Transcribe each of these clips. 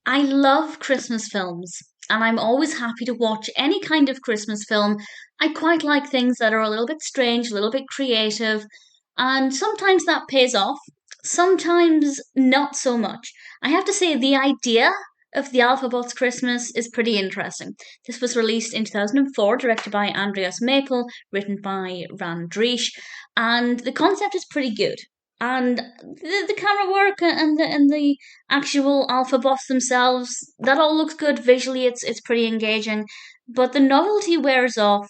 I love Christmas films, and I'm always happy to watch any kind of Christmas film. I quite like things that are a little bit strange, a little bit creative, and sometimes that pays off, sometimes not so much. I have to say, the idea of the Alphabots Christmas is pretty interesting. This was released in 2004, directed by Andreas Maple, written by Dreash, and the concept is pretty good. And the camera work and the actual alpha bots themselves, that all looks good visually. It's pretty engaging, but the novelty wears off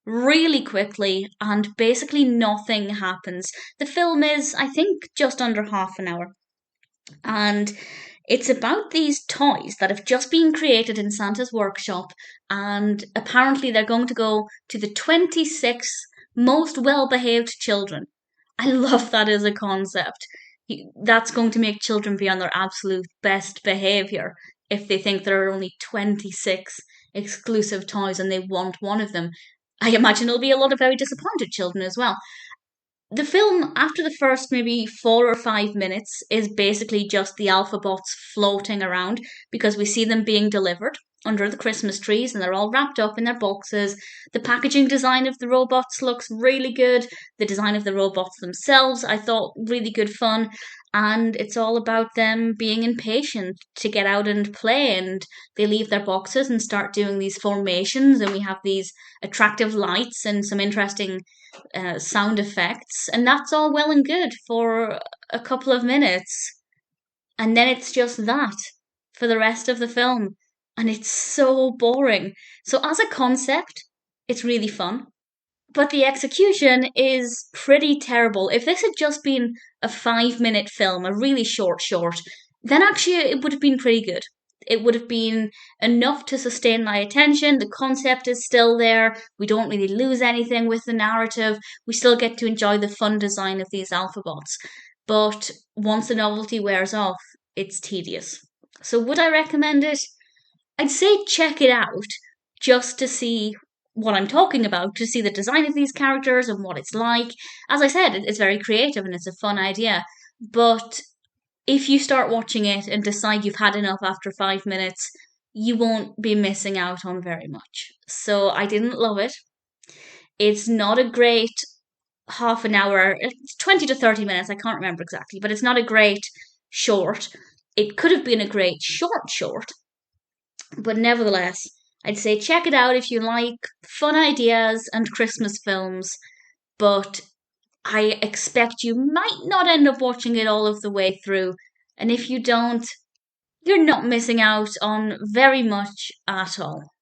really quickly, and basically nothing happens. The film is, I think, just under half an hour, and it's about these toys that have just been created in Santa's workshop, and apparently they're going to go to the 26 most well behaved children. I love that as a concept. That's going to make children be on their absolute best behavior if they think there are only 26 exclusive toys and they want one of them. I imagine there'll be a lot of very disappointed children as well. The film, after the first maybe 4 or 5 minutes, is basically just the alpha bots floating around because we see them being delivered under the Christmas trees and they're all wrapped up in their boxes. The packaging design of the robots looks really good. The design of the robots themselves, I thought, really good fun. And it's all about them being impatient to get out and play. And they leave their boxes and start doing these formations. And we have these attractive lights and some interesting sound effects, and that's all well and good for a couple of minutes. And then it's just that for the rest of the film. And it's so boring. So, as a concept, it's really fun. But the execution is pretty terrible. If this had just been a 5 minute film, a really short, then actually it would have been pretty good. It would have been enough to sustain my attention. The concept is still there. We don't really lose anything with the narrative. We still get to enjoy the fun design of these alphabots. But once the novelty wears off, it's tedious. So, would I recommend it? I'd say check it out just to see what I'm talking about, to see the design of these characters and what it's like. As I said, it's very creative and it's a fun idea. But if you start watching it and decide you've had enough after 5 minutes, you won't be missing out on very much. So I didn't love it. It's not a great half an hour, it's 20 to 30 minutes, I can't remember exactly, but it's not a great short. It could have been a great short, but nevertheless, I'd say check it out if you like fun ideas and Christmas films, but I expect you might not end up watching it all of the way through. And if you don't, you're not missing out on very much at all.